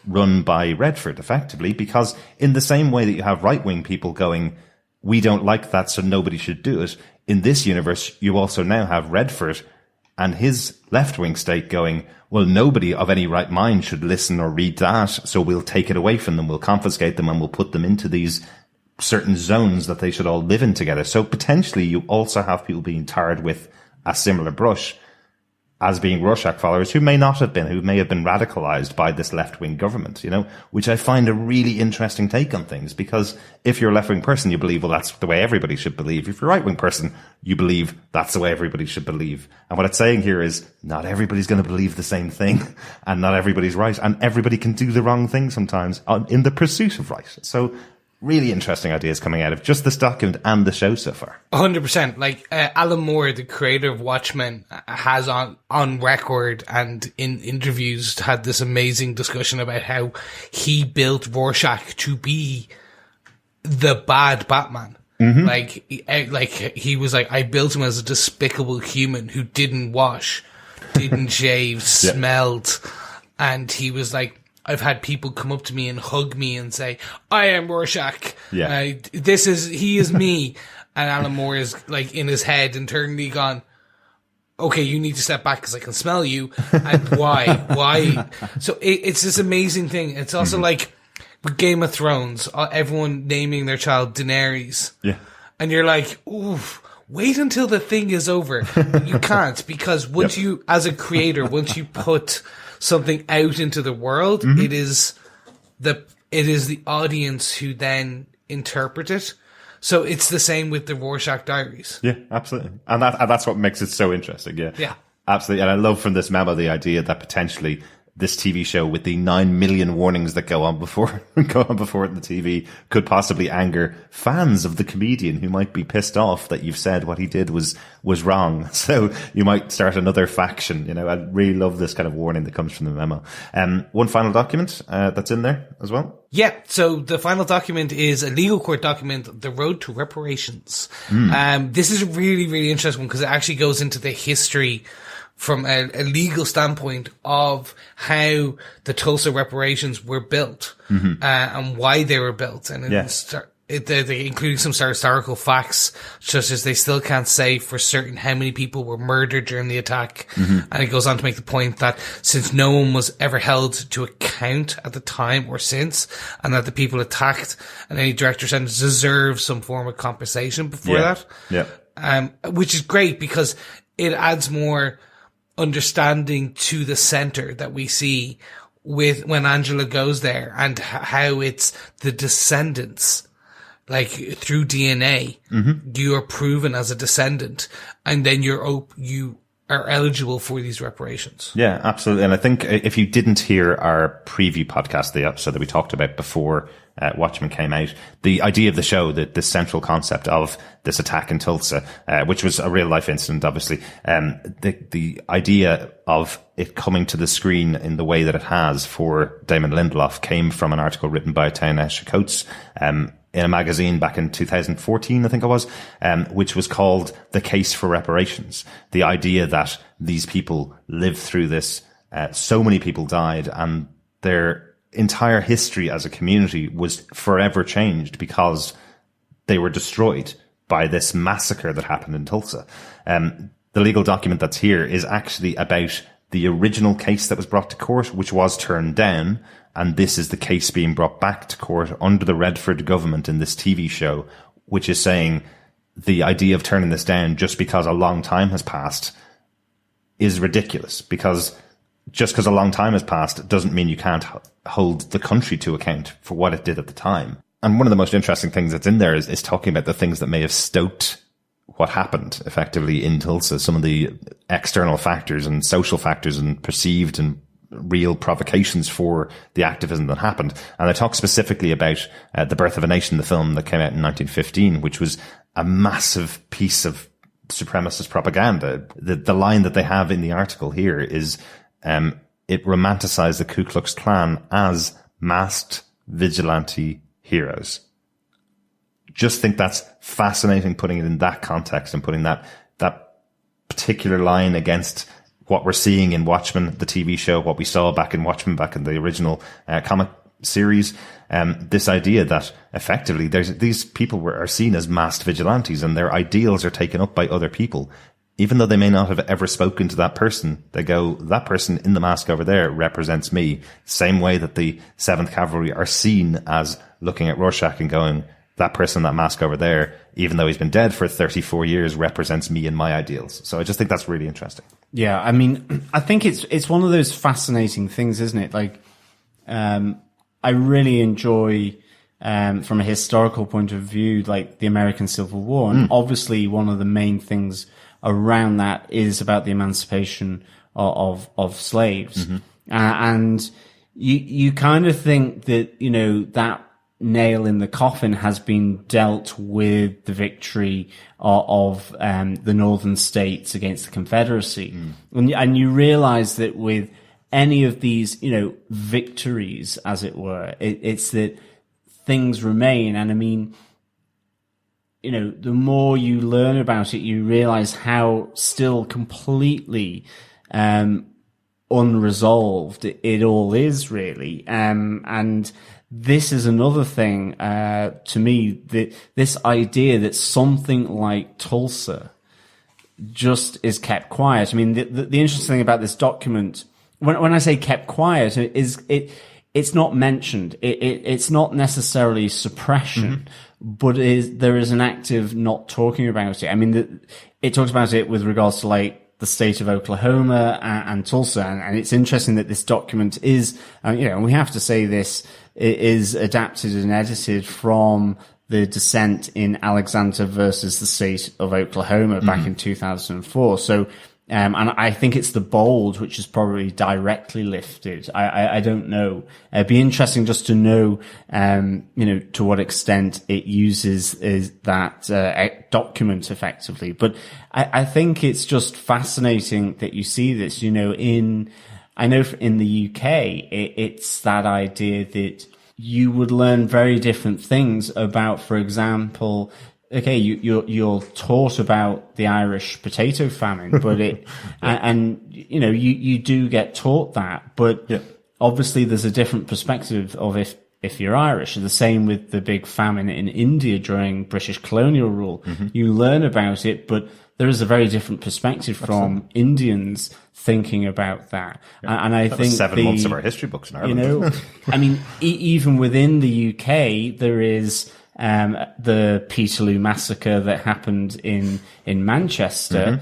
run by Redford, effectively, because in the same way that you have right-wing people going, we don't like that, so nobody should do it. In this universe, you also now have Redford and his left-wing state going, well, nobody of any right mind should listen or read that, so we'll take it away from them, we'll confiscate them, and we'll put them into these certain zones that they should all live in together. So potentially you also have people being tarred with a similar brush as being Rorschach followers who may not have been, who may have been radicalized by this left-wing government, you know, which I find a really interesting take on things, because if you're a left-wing person, you believe, well, that's the way everybody should believe. If you're a right-wing person, you believe that's the way everybody should believe. And what it's saying here is not everybody's going to believe the same thing, and not everybody's right, and everybody can do the wrong thing sometimes in the pursuit of right. So really interesting ideas coming out of just this document and the show so far. 100%. Like, Alan Moore, the creator of Watchmen, has on record and in interviews had this amazing discussion about how he built Rorschach to be the bad Batman. Mm-hmm. Like he was like, I built him as a despicable human who didn't wash, didn't shave, smelled. And he was like, I've had people come up to me and hug me and say, I am Rorschach. Yeah. He is me. And Alan Moore is like in his head internally gone, okay, you need to step back because I can smell you. And why? So it's this amazing thing. It's also like with Game of Thrones, everyone naming their child Daenerys. Yeah. And you're like, oof. Wait until the thing is over. You can't, because once you, as a creator, once you put something out into the world, it is the audience who then interpret it. So it's the same with the Rorschach Diaries. Yeah, absolutely. And that's what makes it so interesting. Yeah. Yeah. Absolutely. And I love from this memo the idea that potentially this TV show, with the 9 million warnings that go on before it in the TV, could possibly anger fans of the comedian who might be pissed off that you've said what he did was wrong. So you might start another faction. You know, I really love this kind of warning that comes from the memo. One final document that's in there as well. Yeah, so the final document is a legal court document, The Road to Reparations. This is a really, really interesting one because it actually goes into the history from a legal standpoint of how the Tulsa reparations were built, and why they were built. And they including some historical facts, such as they still can't say for certain how many people were murdered during the attack. And it goes on to make the point that since no one was ever held to account at the time or since, and that the people attacked and any direct descendants deserve some form of compensation before that. Yeah. Which is great because it adds more understanding to the center that we see with when Angela goes there, and how it's the descendants, like through DNA, you are proven as a descendant, and then you are eligible for these reparations. Yeah, absolutely. And I think if you didn't hear our preview podcast, the episode that we talked about before Watchmen came out, the idea of the show, the central concept of this attack in Tulsa, which was a real life incident, obviously, the idea of it coming to the screen in the way that it has for Damon Lindelof came from an article written by Ta-Nehisi Coates, in a magazine back in 2014, I think it was, which was called The Case for Reparations. The idea that these people lived through this, so many people died, and their entire history as a community was forever changed because they were destroyed by this massacre that happened in Tulsa. The legal document that's here is actually about the original case that was brought to court, which was turned down. And this is the case being brought back to court under the Redford government in this TV show, which is saying the idea of turning this down just because a long time has passed is ridiculous, because just because a long time has passed doesn't mean you can't hold the country to account for what it did at the time. And one of the most interesting things that's in there is talking about the things that may have stoked what happened effectively in Tulsa, some of the external factors and social factors and perceived and real provocations for the activism that happened. And I talk specifically about The Birth of a Nation, the film that came out in 1915, which was a massive piece of supremacist propaganda. The line that they have in the article here is, it romanticized the Ku Klux Klan as masked vigilante heroes. Just think that's fascinating, putting it in that context and putting that particular line against what we're seeing in Watchmen, the TV show, what we saw back in Watchmen, back in the original comic series. This idea that effectively these people are seen as masked vigilantes, and their ideals are taken up by other people. Even though they may not have ever spoken to that person, they go, that person in the mask over there represents me. Same way that the 7th Cavalry are seen as looking at Rorschach and going, that person, that mask over there, even though he's been dead for 34 years, represents me and my ideals. So I just think that's really interesting. Yeah, I mean, I think it's one of those fascinating things, isn't it? Like, I really enjoy, from a historical point of view, like the American Civil War. And obviously one of the main things around that is about the emancipation of slaves. And you kind of think that, you know, that nail in the coffin has been dealt with the victory of the northern states against the Confederacy. And you realize that with any of these, you know, victories, as it were, it's that things remain. And I mean, you know, the more you learn about it, you realize how still completely unresolved it all is, really. And this is another thing, to me, that this idea that something like Tulsa just is kept quiet. I mean, the interesting thing about this document, when I say kept quiet, is it's not mentioned. It's not necessarily suppression, but there is an active not talking about it. I mean, it talks about it with regards to like the state of Oklahoma and Tulsa, and it's interesting that this document is, you know, and we have to say this, it is adapted and edited from the dissent in Alexander versus the state of Oklahoma back in 2004. So, and I think it's the bold which is probably directly lifted. I don't know. It'd be interesting just to know, you know, to what extent it uses that document effectively. But I think it's just fascinating that you see this, you know, I know in the UK, it's that idea that you would learn very different things about, for example, okay, you're taught about the Irish potato famine, but and you know, you do get taught that, but obviously there's a different perspective of if you're Irish. The same with the big famine in India during British colonial rule. You learn about it, but there is a very different perspective from Indians thinking about that. And I think 7 months of our history books in Ireland. You know, I mean, even within the UK, there is the Peterloo massacre that happened in Manchester,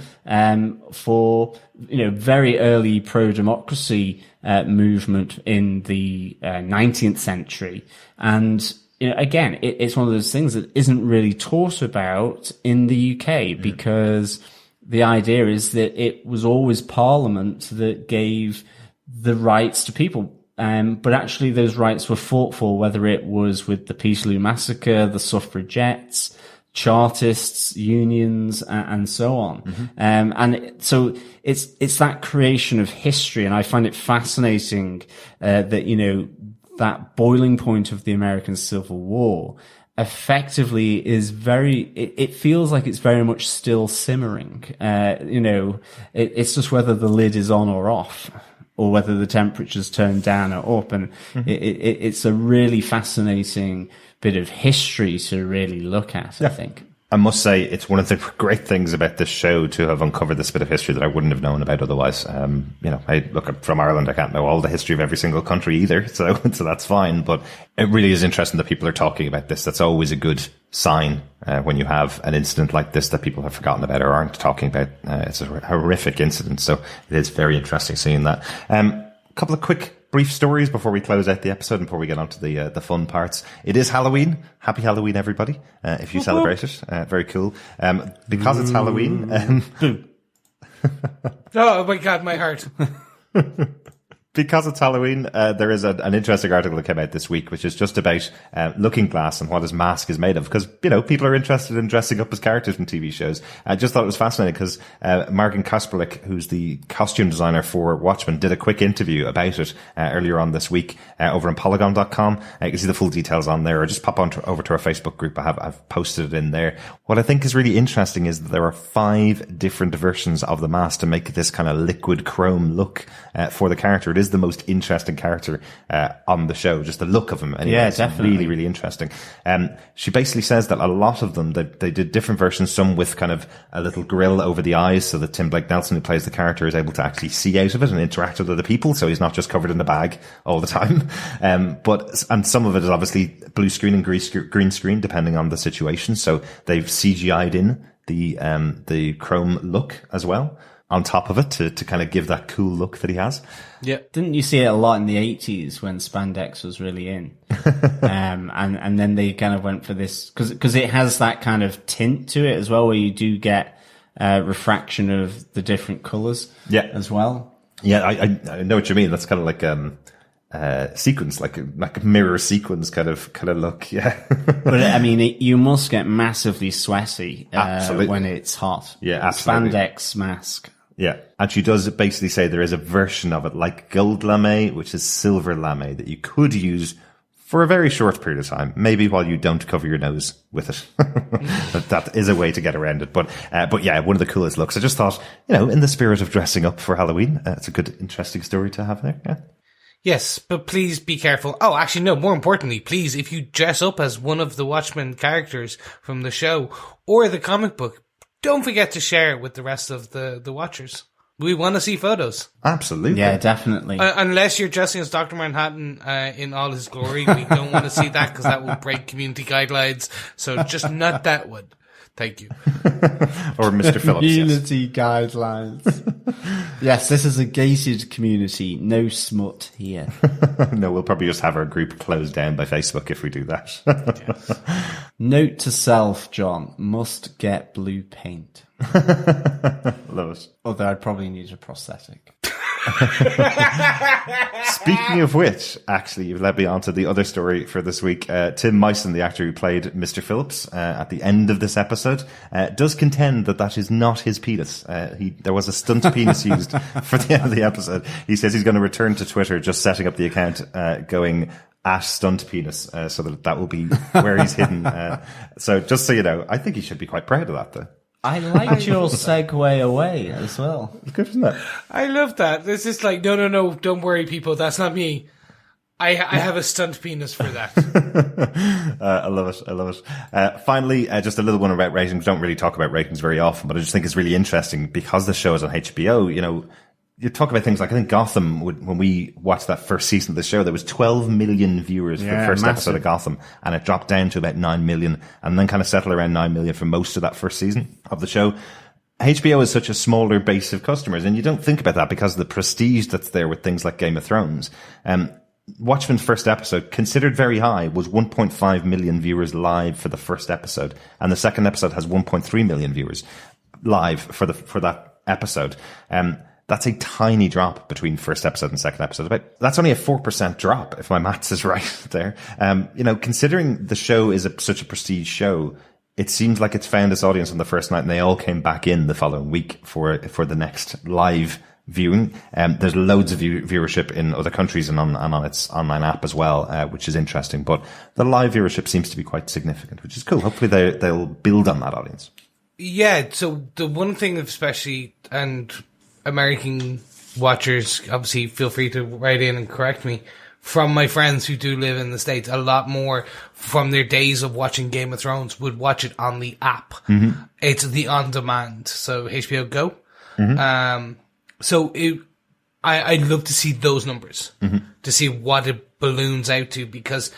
for, you know, very early pro-democracy movement in the 19th century. And, you know, again, it's one of those things that isn't really taught about in the UK, because the idea is that it was always Parliament that gave the rights to people. But actually those rights were fought for, whether it was with the Peterloo massacre, the suffragettes, Chartists, unions, and so on. And so it's that creation of history. And I find it fascinating, that, you know, that boiling point of the American Civil War effectively is it feels like it's very much still simmering. You know, it's just whether the lid is on or off, or whether the temperature's turned down or up. And it's a really fascinating bit of history to really look at, I think. I must say, it's one of the great things about this show to have uncovered this bit of history that I wouldn't have known about otherwise. You know, I look from Ireland, I can't know all the history of every single country either, so that's fine. But it really is interesting that people are talking about this. That's always a good sign when you have an incident like this that people have forgotten about or aren't talking about. It's a horrific incident, so it is very interesting seeing that. A couple of quick brief stories before we close out the episode and before we get on to the fun parts. It is Halloween. Happy Halloween, everybody, if you celebrate it. Very cool. Because it's Halloween. Oh my God, my heart. Because it's Halloween, there is an interesting article that came out this week, which is just about Looking Glass and what his mask is made of. Because, you know, people are interested in dressing up as characters in TV shows. I just thought it was fascinating because Martin Kasperlik, who's the costume designer for Watchmen, did a quick interview about it earlier on this week over on Polygon.com. You can see the full details on there, or just pop on over to our Facebook group. I've posted it in there. What I think is really interesting is that there are 5 different versions of the mask to make this kind of liquid chrome look for the character. It is the most interesting character on the show. Just the look of him. Anyway, Yeah, definitely. Really, really interesting. She basically says that a lot of them, they did different versions, some with kind of a little grill over the eyes so that Tim Blake Nelson, who plays the character, is able to actually see out of it and interact with other people, so he's not just covered in a bag all the time. And some of it is obviously blue screen and green screen, depending on the situation. So they've CGI'd in the chrome look as well on top of it to kind of give that cool look that he has. Yeah. Didn't you see it a lot in the 80s when spandex was really in? And then they kind of went for this, cause it has that kind of tint to it as well, where you do get refraction of the different colors as well. Yeah, I know what you mean. That's kind of like sequence, like a mirror sequence kind of look. Yeah. But I mean, you must get massively sweaty when it's hot. Yeah, absolutely. Spandex mask. Yeah. And she does basically say there is a version of it like gold lame, which is silver lame, that you could use for a very short period of time, maybe while you don't cover your nose with it. that is a way to get around it. But yeah, one of the coolest looks. I just thought, in the spirit of dressing up for Halloween, it's a good, interesting story to have there. Yeah. Yes, but please be careful. Oh, actually, no, more importantly, please, if you dress up as one of the Watchmen characters from the show or the comic book, don't forget to share it with the rest of the watchers. We want to see photos. Absolutely. Yeah, definitely. Unless you're dressing as Dr. Manhattan in all his glory. We don't want to see that because that will break community guidelines. So just not that one. Thank you. Or Mr. Phillips. Community guidelines. Yes, this is a gated community. No smut here. No, we'll probably just have our group closed down by Facebook if we do that. Yes. Note to self, John, must get blue paint. Love it. Although I'd probably need a prosthetic. Speaking of which, actually, you've led me on to the other story for this week. Tim Meissen, the actor who played Mr. Phillips at the end of this episode, does contend that is not his penis. There was a stunt penis used for the end of the episode. He says he's going to return to Twitter, just setting up the account going at stunt penis, so that will be where he's hidden. So just so you know, I think he should be quite proud of that, though. I liked your segue away as well. It's good, isn't it? I love that. It's just like, no, don't worry, people. That's not me. I have a stunt penis for that. I love it. Finally, just a little one about ratings. Don't really talk about ratings very often, but I just think it's really interesting because the show is on HBO. You talk about things like, I think Gotham, when we watched that first season of the show, there was 12 million viewers for the first episode of Gotham, and it dropped down to about 9 million, and then kind of settled around 9 million for most of that first season of the show. HBO is such a smaller base of customers, and you don't think about that because of the prestige that's there with things like Game of Thrones. Watchmen's first episode, considered very high, was 1.5 million viewers live for the first episode, and the second episode has 1.3 million viewers live for that episode. That's a tiny drop between first episode and second episode. That's only a 4% drop, if my maths is right there. Considering the show is such a prestige show, it seems like it's found its audience on the first night, and they all came back in the following week for the next live viewing. There's loads of viewership in other countries and on its online app as well, which is interesting. But the live viewership seems to be quite significant, which is cool. Hopefully they'll build on that audience. Yeah. So the one thing, especially, and American watchers, obviously feel free to write in and correct me, from my friends who do live in the States, a lot more from their days of watching Game of Thrones would watch it on the app. Mm-hmm. It's the on-demand, so HBO Go. Mm-hmm. I'd love to see those numbers, to see what it balloons out to, because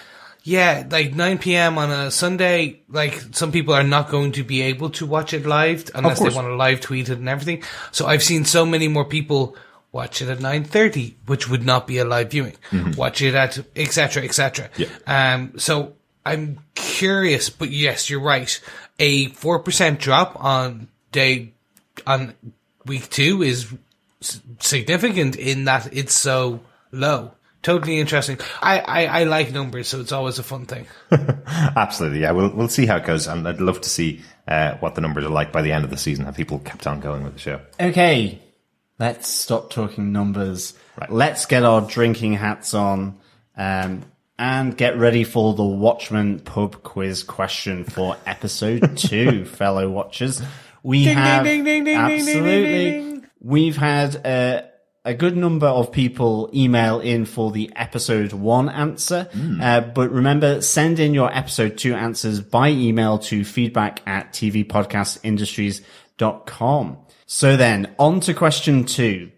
like 9 p.m. on a Sunday, like some people are not going to be able to watch it live unless they want to live tweet it and everything. So I've seen so many more people watch it at 9:30, which would not be a live viewing. Mm-hmm. Watch it at et cetera. Yeah. So I'm curious, but yes, you're right. A 4% drop on week 2 is significant in that it's so low. Totally interesting. I like numbers, so it's always a fun thing. Absolutely, yeah. We'll see how it goes, and I'd love to see what the numbers are like by the end of the season. Have people kept on going with the show? Okay, let's stop talking numbers. Right. Let's get our drinking hats on and get ready for the Watchmen Pub Quiz question for episode 2, fellow watchers. We've had a good number of people email in for the episode 1 answer. But remember, send in your episode 2 answers by email to feedback@tvpodcastindustries.com. So then, on to question 2.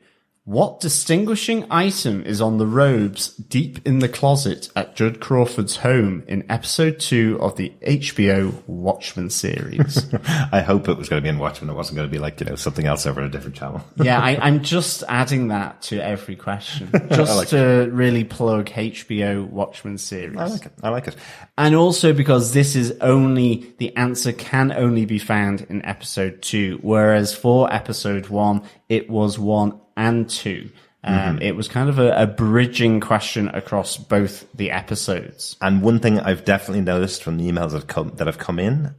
What distinguishing item is on the robes deep in the closet at Judd Crawford's home in episode 2 of the HBO Watchmen series? I hope it was going to be in Watchmen. It wasn't going to be like, something else over a different channel. Yeah, I'm just adding that to every question, just to really plug HBO Watchmen series. I like it. And also because the answer can only be found in episode 2, whereas for episode 1, it was 1 and 2. It was kind of a bridging question across both the episodes. And one thing I've definitely noticed from the emails that have come in,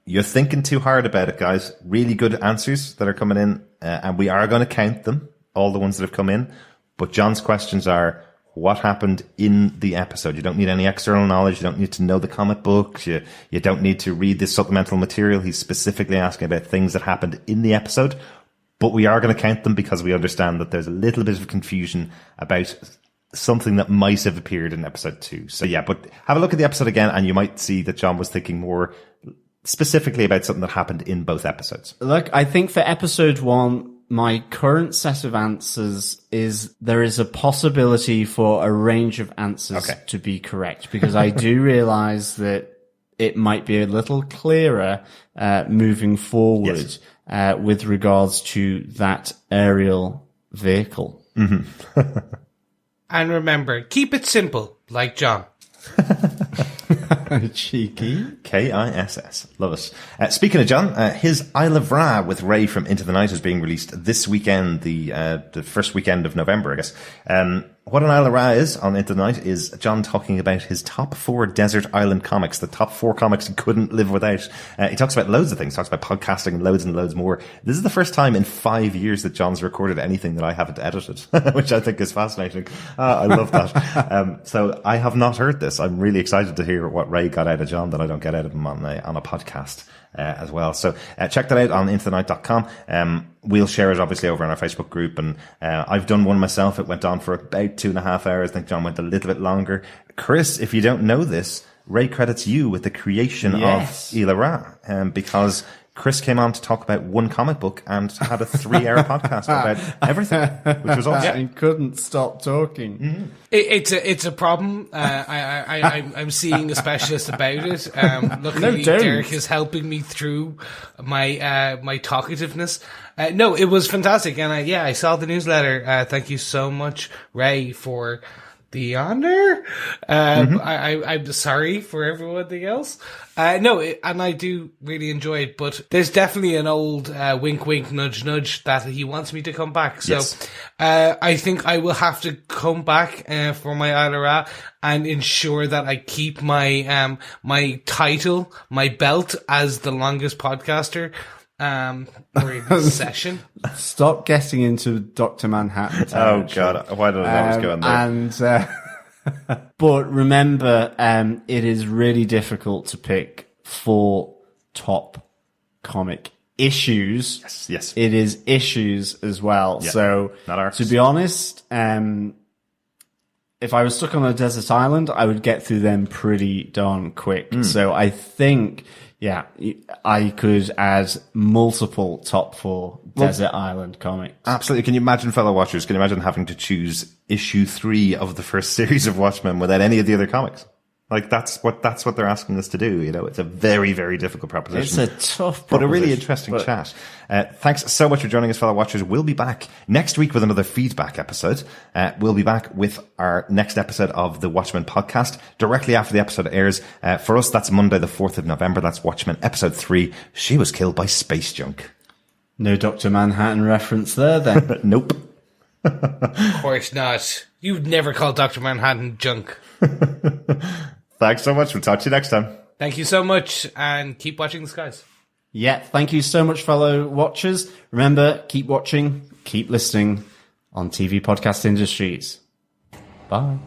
you're thinking too hard about it, guys. Really good answers that are coming in, and we are going to count them, all the ones that have come in. But John's questions are, what happened in the episode? You don't need any external knowledge. You don't need to know the comic books. You don't need to read this supplemental material. He's specifically asking about things that happened in the episode. But we are going to count them because we understand that there's a little bit of confusion about something that might have appeared in episode 2. So yeah, but have a look at the episode again and you might see that John was thinking more specifically about something that happened in both episodes. Look, I think for episode 1, my current set of answers is there is a possibility for a range of answers to be correct, because I do realize that it might be a little clearer moving forward. Yes. With regards to that aerial vehicle. And remember, keep it simple, like John. Cheeky. KISS. Love it. Speaking of John, his Isle of Ra with Ray from Into the Night is being released this weekend, the first weekend of November, I guess. What an Isle of Ra is on Into the Night is John talking about his top 4 desert island comics, the top 4 comics he couldn't live without. He talks about loads of things, talks about podcasting and loads more. This is the first time in 5 years that John's recorded anything that I haven't edited, which I think is fascinating. I love that. So I have not heard this. I'm really excited to hear what Ray got out of John that I don't get out of him on a podcast. As well. So check that out on intothenight.com. We'll share it obviously over on our Facebook group, and I've done one myself. It went on for about 2.5 hours. I think John went a little bit longer. Chris, if you don't know this, Ray credits you with the creation of Isle Ra, because Chris came on to talk about one comic book and had a 3-hour podcast about everything, which was awesome. And couldn't stop talking. It's a problem. I'm seeing a specialist about it. Luckily, Derek is helping me through my talkativeness. No, it was fantastic, and I saw the newsletter. Thank you so much, Ray, for the honor. I'm sorry for everyone else. And I do really enjoy it, but there's definitely an old wink, wink, nudge, nudge that he wants me to come back. So I think I will have to come back for my Isle of Ra and ensure that I keep my my title, my belt as the longest podcaster. Session. Stop getting into Dr. Manhattan territory. Oh God, why did I always go in there? But remember, it is really difficult to pick 4 top comic issues. Yes. It is issues as well. Yeah, so, to be honest, if I was stuck on a desert island, I would get through them pretty darn quick. So I think, I could add multiple top 4 desert island comics. Absolutely. Can you imagine, fellow watchers, can you imagine having to choose issue 3 of the first series of Watchmen without any of the other comics? Like, that's what they're asking us to do. It's a very, very difficult proposition. It's a tough proposition, but a really interesting chat. Thanks so much for joining us, fellow watchers. We'll be back next week with another feedback episode. We'll be back with our next episode of the Watchmen podcast directly after the episode airs. For us, that's Monday, the 4th of November. That's Watchmen episode 3. She was killed by space junk. No Dr. Manhattan reference there, then. Nope. Of course not. You'd never call Dr. Manhattan junk. Thanks so much. We'll talk to you next time. Thank you so much, and keep watching the skies. Yeah, thank you so much, fellow watchers. Remember, keep watching, keep listening on TV Podcast Industries. Bye.